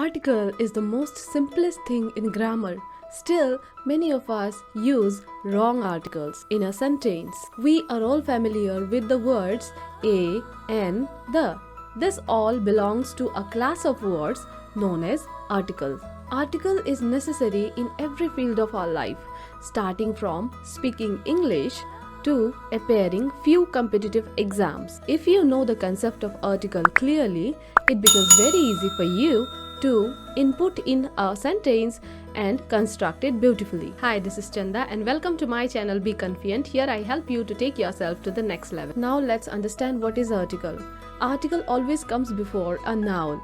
Article is the most simplest thing in grammar. Still, many of us use wrong articles in a sentence. We are all familiar with the words a, and the. This all belongs to a class of words known as articles. Article is necessary in every field of our life, starting from speaking English to appearing few competitive exams. If you know the concept of article clearly, it becomes very easy for you to input in a sentence and construct it beautifully. Hi, this is Chanda and welcome to my channel Be Confident. Here I help you to take yourself to the next level. Now let's understand what is article. Article always comes before a noun.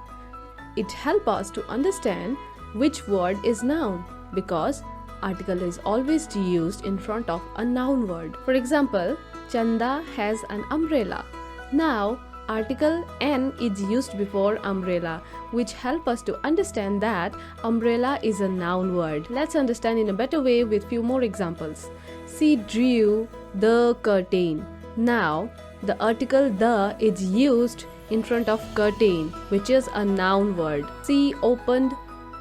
It helps us to understand which word is noun because article is always used in front of a noun word. For example, Chanda has an umbrella. Now, article an is used before umbrella, which help us to understand that umbrella is a noun word. Let's understand in a better way with few more examples. She drew the curtain. Now, the article the is used in front of curtain, which is a noun word. She opened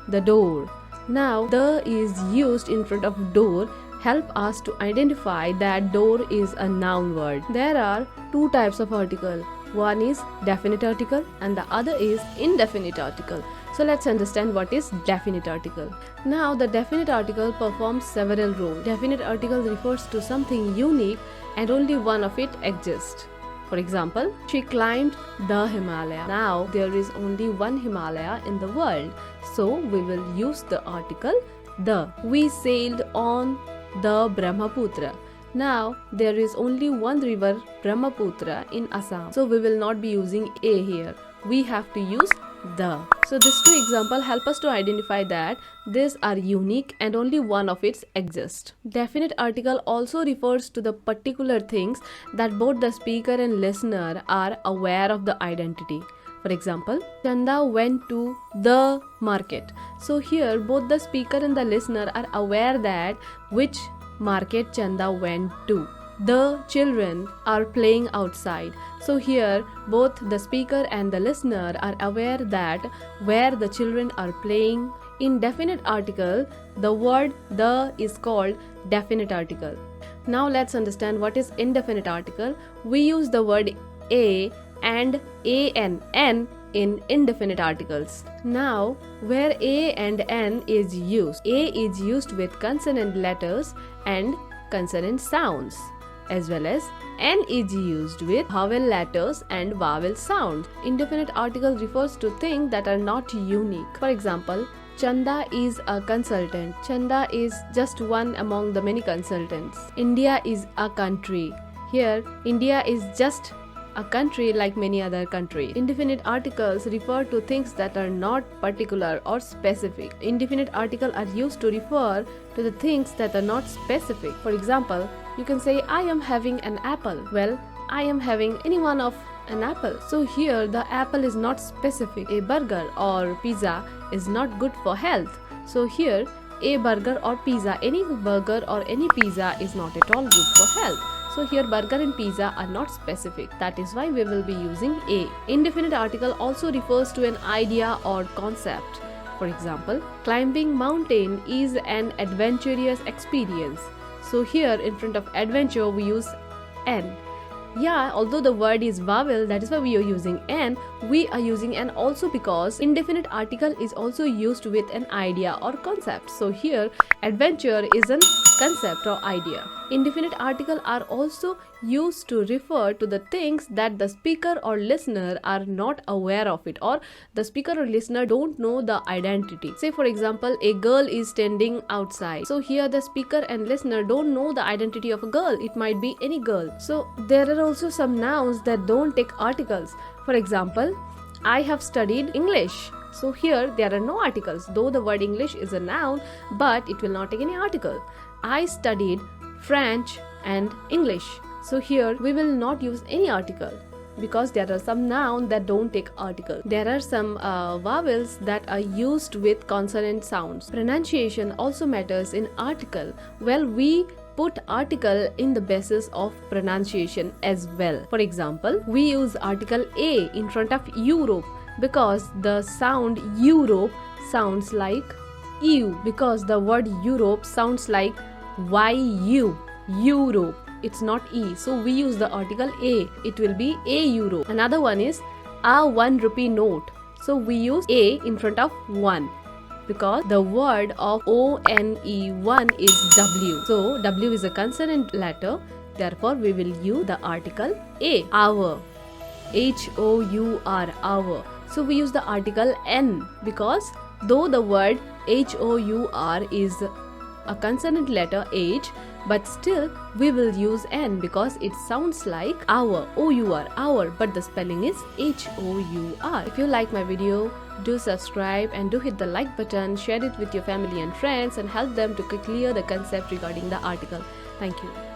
the door. Now, the is used in front of door help us to identify that door is a noun word. There are two types of article. One is definite article and the other is indefinite article. So let's understand what is definite article. Now the definite article performs several roles. Definite article refers to something unique and only one of it exists. For example, she climbed the Himalaya. Now there is only one Himalaya in the world. So we will use the article the. We sailed on the Brahmaputra. Now there is only one river Brahmaputra in Assam. So we will not be using a here. We have to use the. So these two examples help us to identify that these are unique and only one of it exists. Definite article also refers to the particular things that both the speaker and listener are aware of the identity. For example, Chanda went to the market. So here both the speaker and the listener are aware that which market Chanda went to. The children are playing outside. So here both the speaker and the listener are aware that where the children are playing. In definite article, the word the is called definite article. Now let's understand what is indefinite article. We use the word a and n in indefinite articles. Now, where a and n is used, a is used with consonant letters and consonant sounds, as well as n is used with vowel letters and vowel sounds. Indefinite article refers to things that are not unique. For example, Chanda is a consultant. Chanda is just one among the many consultants. India is a country. Here, India is just a country like many other countries. Indefinite articles refer to things that are not particular or specific. Indefinite articles are used to refer to the things that are not specific. For example, you can say, I am having an apple. Well, I am having any one of an apple. So here the apple is not specific. A burger or pizza is not good for health. So here a burger or pizza, any burger or any pizza is not at all good for health. So here burger and pizza are not specific. That is why we will be using a. Indefinite article also refers to an idea or concept. For example, climbing mountain is an adventurous experience. So here in front of adventure we use an. Yeah, although the word is vowel, that is why we are using an. We are using an also because indefinite article is also used with an idea or concept. So here adventure is an concept or idea. Indefinite article are also used to refer to the things that the speaker or listener are not aware of it, or the speaker or listener don't know the identity. Say for example, a girl is standing outside. So here the speaker and listener don't know the identity of a girl. It might be any girl. So there are also some nouns that don't take articles. For example, I have studied English. So here there are no articles, though the word English is a noun, but it will not take any article. I studied French and English. So here we will not use any article because there are some nouns that don't take article. There are some vowels that are used with consonant sounds. Pronunciation also matters in article. Well, we put article in the basis of pronunciation as well. For example, we use article a in front of Europe because the sound Europe sounds like EU because the word Europe sounds like YU, Europe. It's not E. So we use the article A. It will be a euro. Another one is a 1 rupee note. So we use A in front of 1 because the word of ONE1 is W. So W is a consonant letter. Therefore, we will use the article A. Hour. HOUR, hour. So we use the article N because though the word HOUR is a consonant letter H, but still we will use N because it sounds like hour, OUR, hour, but the spelling is HOUR. If you like my video, do subscribe and do hit the like button, share it with your family and friends and help them to clear the concept regarding the article. Thank you.